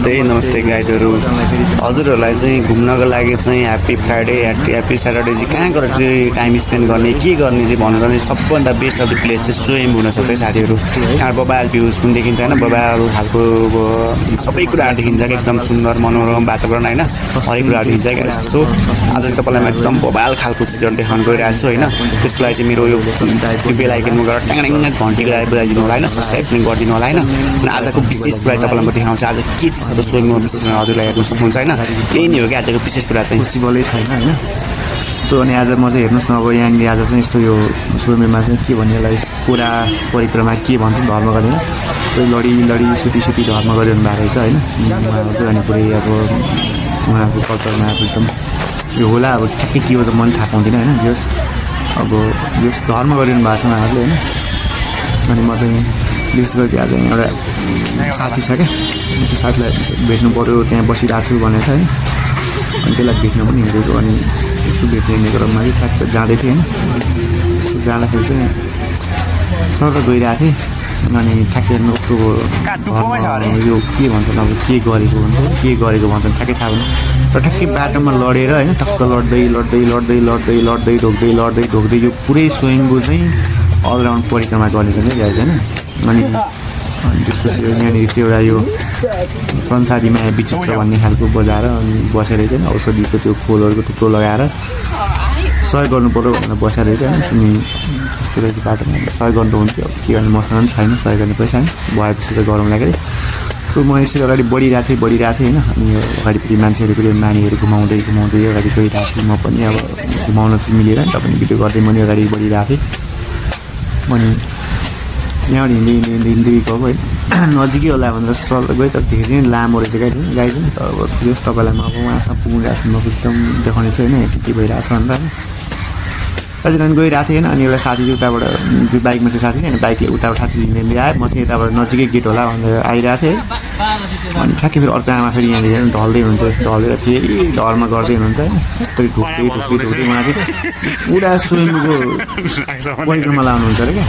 नमस्ते गाइजहरु हजुरहरुलाई चाहिँ घुम्नको लागि चाहिँ ह्यापी फ्राइडे ह्यापी स्याटरडे चाहिँ कहाँ गएर चाहिँ टाइम स्पेन्ड गर्ने के गर्ने चाहिँ भन्नु भने सबभन्दा बेस्ट अफ द प्लेस चाहिँ स्वयं हुन सक्छ साथीहरु यहाँ बबाल भ्यूज पनि देखिन्छ हैन बबाल खालको सबै कुराहरु देखिन्छ एकदम सुन्दर मनोरम वातावरण हैन हरेक कुराहरु देखिन्छ गाइस सो आज चाहिँ तपाईलाई म एकदम बबाल खालको चीजहरु देखाउन गइरहेको छु हैन त्यसको लागि चाहिँ मेरो यो बेल आइकनमा गएर ट्याङ घण्टी बजाइदिनु होला हैन सब्स्क्राइब पनि गरिदिनु होला हैन र आजको विशेष कुरा तपाईलाई म देखाउँछु आज के छ त स्वयंमा विशेष हजुरलाई हेर्न सक्नुहुन्छ हैन यही नै हो कि आजको विशेष कुरा चाहिँ पोसिबलै छैन हैन सो अनि आज म चाहिँ हेर्नुस् न अब यहाँले आज चाहिँ यस्तो यो स्वयंमा चाहिँ के भन्ने यसलाई पुरा परिक्रमा के भन्छ धर्म गर्ने कोही लडी सुती धर्म गरिरहनु भएको रहेछ हैन उहाँहरुको अनि पुरै अब उहाँको कल्चरमा एकदम यो होला अब ठ्याक्कै के हो त मन थाहा पाउँदैन हैन जस अब जस धर्म गरिरहनु भएको छ उहाँहरुले हैन अनि म चाहिँ विशेष गरी आज एउटा साथी छ क्या त्यो साथीलाई भेट्नु पर्यो त्यहाँ बसिरहेको छु भनेर हैन अनि त्यसलाई भेट्न पनि हिँडेको अनि यसो भेट्ने क्रममा चाहिँ ठ्याक्क जाँदै थिएँ हैन यसो जाँदाखेरि चाहिँ सर गइरहेको थिएँ अनि ठ्याक्कै नोकको यो के भन्छ अब के गरेको हुन्छ के गरेको भन्छ ठ्याक्कै थाहा हुनु र ठ्याक्कै बाटोमा लडेर हैन टक्क लड्दै ढोक्दै यो पुरै स्वयंभू चाहिँ अलराउन्ड परिक्रमा गर्ने छ नि गाइस हैन अनि त्यसपछि यहाँनिर त्यो एउटा यो संसारीमा विचित्र भन्ने खालको बजाएर अनि बसेर चाहिँ औषधिको त्यो खोलहरूको टुक्रो लगाएर सहयोग गर्नु पर्यो भनेर बसेर चाहिँ अनि त्यस्तो बाटोमा सहयोग गर्नु हुन्थ्यो के गर्ने मसँग पनि छैन सहयोग गर्ने पैसा नि भएपछि त गरौँ लाग्यो सो म यसरी अगाडि बढिरहेको थिएँ होइन अनि यो अगाडिपट्टि मान्छेहरू पनि नानीहरू घुमाउँदै अगाडि गइरहेको थिएँ म पनि अब घुमाउन चाहिँ मिलेर नि तपाईँ भिडियो गर्दै म अगाडि बढिरहेको थिएँ अनि यहाँबाट हिँड्दै गएको है नजिकै होला भनेर सर गयो तर धेरै नै लामो रहेछ गाई चाहिँ तर अब जस तपाईँलाई म अब उहाँसँग पुगिरहेको छु म एकदम देखाउने छु होइन के भइरहेको छ भनेर हजुर अनि गइरहेको थिएँ होइन अनि एउटा साथी चाहिँ उताबाट बाइकमा थियो साथी अनि बाइकले उताबाट साथी हिँड्दै आयो म चाहिँ यताबाट नजिकै गेट होला भनेर आइरहेको थिएँ अनि ठ्याक्कै फेरि अर्को आमा फेरि यहाँनिर ढल्दै हुन्छ ढलेर फेरि डरमा गर्दै हुनुहुन्छ होइन यस्तै ढोक्दै उहाँ चाहिँ पुरा स्वयंको परिक्रमा लाउनुहुन्छ अरे क्या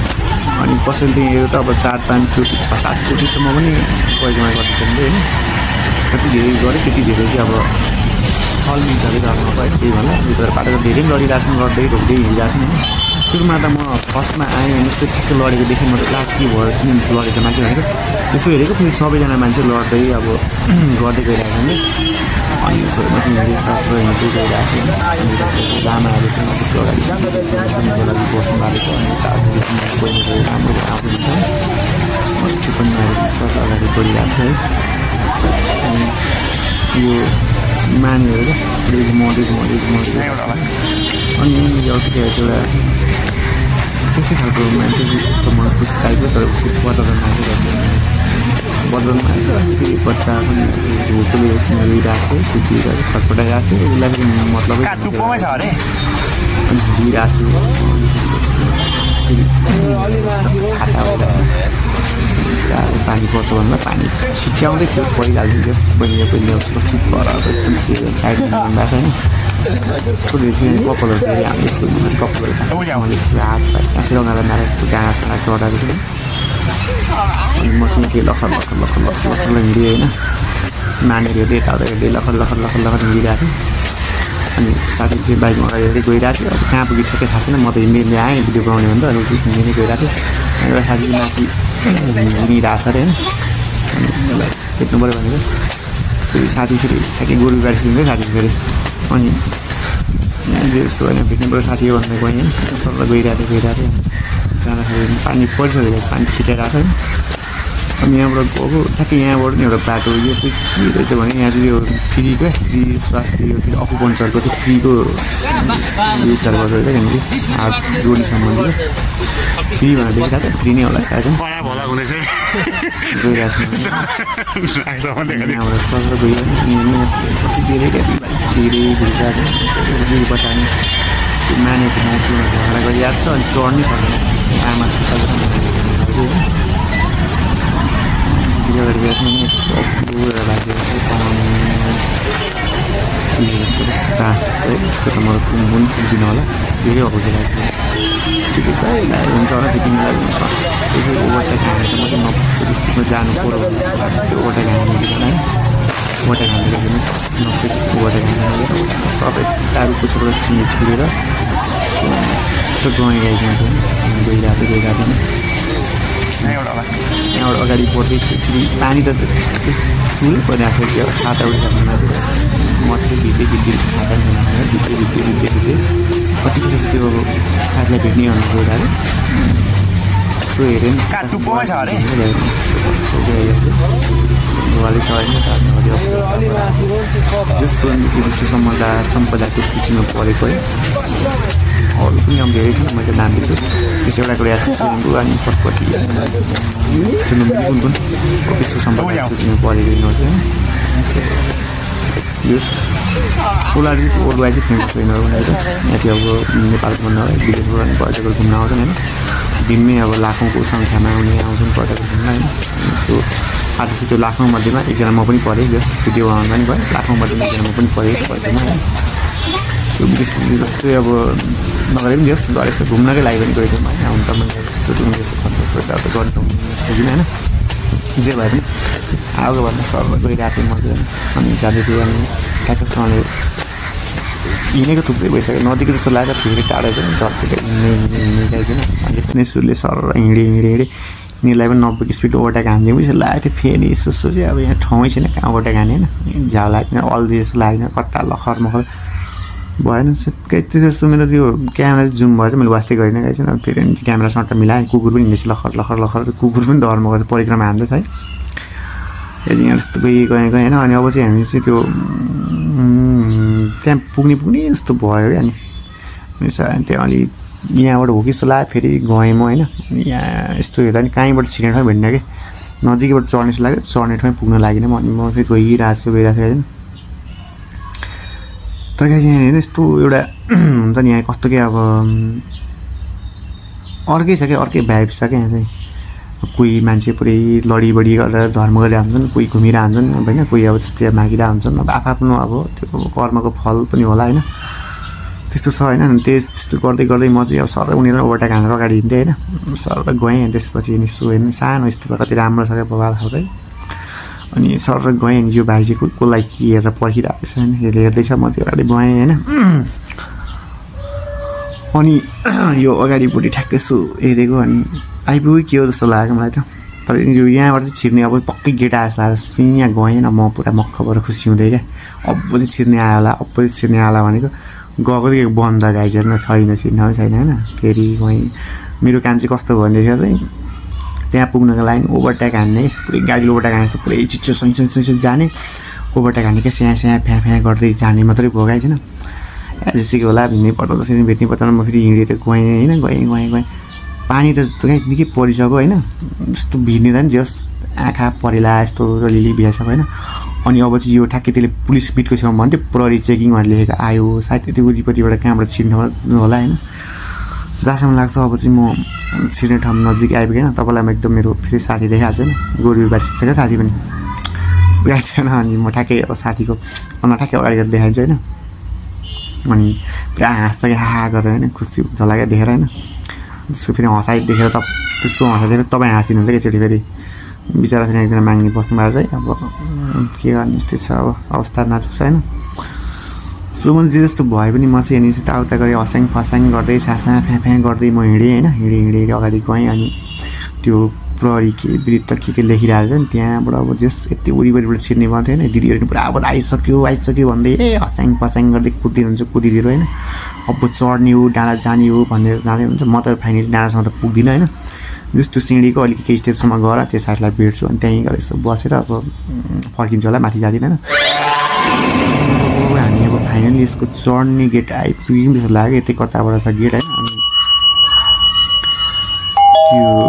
अनि कसैले चाहिँ यो त अब 4-5 चोटि 6-7 चोटिसम्म पनि परिक्रमा गरिदिन्छ होइन कति धेरै गऱ्यो त्यति धेरै चाहिँ अब फल मिल्छ अरे धर्मको है त्यही भएर भित्र बाटो धेरै लडिरहेको छन् लड्दै ढोक्दै हिँडिरहेको छन् होइन सुरुमा त म फर्स्टमा आएँ अनि यस्तो ठिक्क लडेको देखेँ म त ला के भयो किन लडेछ मान्छे भनेको त्यसो हेरेको फेरि सबैजना मान्छे लड्दै अब गर्दै गइरहेको छ नि अनि यसो म चाहिँ हेरेँ साथमा हिँड्दै गइरहेको थिएँ अनि लामाहरू चाहिँ त्यसको अगाडि बस्नु भएको छ अनि बहिनीहरू राम्रो आएको हुन्छ अस्ति पनि सर अगाडि बढिरहेको छ है अनि यो मानेहरू क्या घुमाउँदै अनि एउटा एउटा त्यस्तै खालको मान्छे विशेषको मनस्थिति टाइपको तर बदलन मान्छे बदलन मान्छ फेरि बच्चा पनि भोकले रोइरहेको थियो सुतिरहेको छटपटाइरहेको थियो उसलाई पनि मतलबै अनि हिँडिरहेको थियो छाता पानी पर्छ भन्दा पानी छिट्याउँदै थियो परिहाल्थ्यो पहिले सुरक्षित भएर एकदम साइडमा भएको छैन सोधेको थियो कपालहरू धेरै हामीले कपालहरू हात हाँसेर उनीहरूलाई नारा डाँडासँग चढाएको थियो अनि म चाहिँ के लखर हिँडेँ होइन नानीहरू हेर्दै यताउता हेर्दै लखर हिँडिरहेको थिएँ अनि साथी चाहिँ बाइकमा अगाडि हेर्दै गइरहेको थियो अब कहाँ पुग्यो ठ्याक्कै थाहा छैन म त हिँड्दै आएँ भिडियो बनाउने भन्दा अनि चाहिँ हिँड्दै गइरहेको थिएँ एउटा साथी माथि हिँडिरहेको छ अरे होइन अनि उसलाई भेट्नु पऱ्यो भनेर फेरि साथी फेरि ठ्याक्कै गोरु गाडी सिक्दै साथी फेरि अनि जे जस्तो होइन भेट्नु पऱ्यो साथी हो भनेर गएँ होइन सबलाई गइरहेको थियो जाँदाखेरि पानी परिसकेको पानी छिटाइरहेको छ होइन अनि यहाँबाट गएको ठ्याक्कै यहाँबाट नि एउटा बाटो यो चाहिँ के रहेछ भने यहाँ चाहिँ यो फ्रीको फ्री स्वास्थ्य यो फेरि अकुपङ्चरको चाहिँ फ्रीको उपचार गर्छ क्या यहाँनिर हात जोडी सम्बन्धी फ्री भनेर देखिरहेको थियो फ्री नै होला सायद गइरहेको छु यहाँबाट सर गयो कति धेरै धेरै घुरिरहेको बचाउने नानीको मान्छे झगडा गरिरहेको छ अनि चढ्नै सक्दैन आमा अगाडि गएको बाँस जस्तो यसको त मलाई पनि पुग्दिनँ होला धेरै अब ठिकै छ हुन्छ होला त्यो तिमीलाई हुन्छ त्यसै ओभरटेक हानेर मात्रै स्पिडमा जानु पऱ्यो त्यो ओभरटेक हान्नु है बटेर हालेर हेर्नुहोस् नक्कै त्यस्तो बटेर हालेर सबै टाढोको छोटो सिमी छिरेर त्यो गएँ गाइजमा चाहिँ गइरहेको यहाँबाट अगाडि बढ्दै थियो फेरि पानी त ठुलो परिरहेको छ कि छाता उठाउनुमा चाहिँ मट्टै भित्दै छाता भित्दै कतिखेर चाहिँ त्यो साथीलाई भेट्ने भनेर गइरहेको यसो हेरेँ जस्तो विश्व सम्पदाको सूचीमा परेको है अरू पनि अब धेरै छन् मैले नाम दिन्छु त्यस एउटाको याद छ अनि फर्स्टपट्टि कुन विश्व सम्पदाको सूचीमा परेको नहोस् होइन यस पोलारी ओल्ड वाइ चाहिँ फेमस छैन भनेर यहाँ चाहिँ अब नेपालको भन्दा विदेशबाट पनि पर्यटकहरू घुम्न आउँछन् होइन दिनमै अब लाखौँको सङ्ख्यामा आउँछन् पर्यटकहरू घुम्न होइन सो आज चाहिँ त्यो लाखौँ मध्येमा एकजना म पनि परेँ जस भिडियो बनाउँदा नि भयो लाखौँ मध्येमा एकजना म पनि परेँ पर्यटकमा होइन सो विदेश जस्तै अब नगरे पनि जस गरेछ घुम्नकै लागि पनि गएको होइन हुन त मैले त्यस्तो जस्तो खर्च गर्नु सक्दिनँ होइन जे भए पनि आएको भन्दा सर्व गइरहेको थिएँ मैले अनि जाँदै थिएँ अनि ट्याक्कसँगले हिँडेको थुप्रै भइसक्यो नदीको जस्तो लाग्यो फेरि टाढो पनि झर्केर हिँडिरहेको अनि पनि सुरले सर हिँडेँ यिनीहरूलाई पनि 90 स्पिड ओभरटेक हान्थ्यौँ त्यसो लागेको थियो फेरि यसो सोचेँ अब यहाँ ठाउँै छैन कहाँ ओभरटेक हाने होइन झ्याउ लाग्ने अल्झी जस्तो लागेन कता लखर मखर भएन त्यस्तो मेरो त्यो क्यामेरा जुम भएछ मैले वास्तै गरिनँ गाइस अब फेरि क्यामेरा सट्ट मिलाएँ कुकुर पनि हिँडेछ लखर कुकुर पनि धर्म गरेर परिक्रमा हान्दैछ है यहाँ जस्तो गएँ होइन अनि अब चाहिँ हामी चाहिँ त्यो त्यहाँ पुग्ने जस्तो भयो क्या अनि त्यहाँ अलि यहाँबाट हो कि जस्तो लाग्यो फेरि गएँ म होइन अनि यहाँ यस्तो हेर्दा नि कहीँबाट छिर्ने ठाउँ भेट्ने कि नजिकैबाट चढ्ने जस्तो लाग्यो चढ्ने ठाउँ पुग्न लागेन म अनि म फेरि गइरहेको छु होइन तर यहाँ हेर्नु यस्तो एउटा हुन्छ नि यहाँ कस्तो के अब अर्कै छ क्या अर्कै भाइब छ क्या यहाँ चाहिँ कोही मान्छे पुरै लडीबडी गरेर धर्म गरिरहेको हुन्छन् कोही घुमिरहेको हुन्छन् होइन कोही अब त्यस्तै मागिरहेको हुन्छन् अब आफ्नो अब त्यो कर्मको फल पनि होला होइन त्यस्तो छ होइन अनि त्यस्तो गर्दै म चाहिँ अब सर उनीहरूलाई ओभरटेक हानेर अगाडि हिँड्थेँ होइन सर गएँ त्यसपछि यसो हेर्नु सानो यस्तो भयो कति राम्रो छ क्या बबाल खालकै अनि सर गएँ अनि यो भाइ चाहिँ कसलाई के हेरेर पर्खिरहेको छ होइन हेर्दैछ म चाहिँ अगाडि गएँ होइन अनि यो अगाडिपट्टि ठ्याक्कै यसो हेरेको अनि आइपुग्यो के हो जस्तो लाग्यो मलाई त तर यो यहाँबाट चाहिँ छिर्ने अब पक्कै गेट आयो जस्तो लागेर यहाँ गएन म पुरा मक्ख भएर खुसी हुँदै क्या अब चाहिँ छिर्ने आयो होला भनेको गएको त बन्द गाइज हेर्न छैन छैन होइन फेरि गएँ मेरो काम चाहिँ कस्तो भयो भनेदेखि चाहिँ त्यहाँ पुग्नको लागि ओभरटेक हान्ने पुरै गाडी ओभरटेक हाने जस्तो पुरै छिटो सही जाने ओभरटेक हान्ने क्या स्याहाँ फ्याँ गर्दै जाने मात्रै भयो गाइज होइन जसरी होला भिन्नै पर्दा त्यसरी भेट्नै पर्छ म फेरि हिँडेर गएँ होइन गएँ पानी त गाइज निकै परिसक्यो होइन जस्तो भिर्ने त नि जस आँखा परेला यस्तो अलिअलि भिजाइसक्यो होइन अनि अब चाहिँ यो ठ्याक्कै त्यसले पुलिस बिटको छेउमा भन्थ्यो प्रहरी चेकिङ भनेर लेखेको आयो सायद त्यो वरिपरिबाट कहाँबाट छिर्नु होला होइन जहाँसम्म लाग्छ अब चाहिँ म छिर्ने ठाउँ नजिक आइपुगेन तपाईँलाई म एकदम मेरो फेरि साथी देखाइहाल्छु होइन गोरु बारी छ क्या साथी पनि गाई छैन अनि म ठ्याक्कै अब साथीको अनुहार ठ्याक्कै अगाडि गरेर देखाइन्छ होइन अनि पुरा हाँस्छ कि हा गरेर होइन खुसी हुन्छ होला क्या देखेर होइन त्यसको फेरि हँसाइ देखेर त्यसको हँसाइ देखेर तपाईँ हाँसिदिनुहुन्छ कि एकचोटि फेरि बिचरा फेरि एकजना माग्ने बस्नु भएको चाहिँ अब के गर्ने यस्तै छ अब अवस्था नाचोस् होइन सो मैले जे जस्तो भए पनि म चाहिँ हेर्ने यताउता गरेँ हस्याङ फस्याङ गर्दै सासा फ्याँ गर्दै म हिँडेँ होइन हिँडेँ अगाडि गएँ अनि त्यो प्रहरी के विरुद्ध के लेखिरहेको छ नि त्यहाँबाट अब जस यति वरिपरिबाट छिर्ने भएको थियो होइन दिदीहरू पनि पुरा अब आइसक्यो भन्दै हस्याङ फस्याङ गर्दै कुदिदिएर होइन अब चढ्ने हो डाँडा जाने हो भनेर जाँदै हुन्छ म त फाइनली डाँडासम्म त पुग्दिनँ होइन जस्तो सिँढीको अलिक केही स्टेपसम्म गएर त्यो साथीलाई भेट्छु अनि त्यहीँ गएर यसो बसेर अब फर्किन्छु होला माथि जाँदिनँ होइन हामी अब फाइनली यसको चढ्ने गेट आइपुग्यौँ जस्तो लाग्यो यतै कताबाट छ गेट होइन अनि त्यो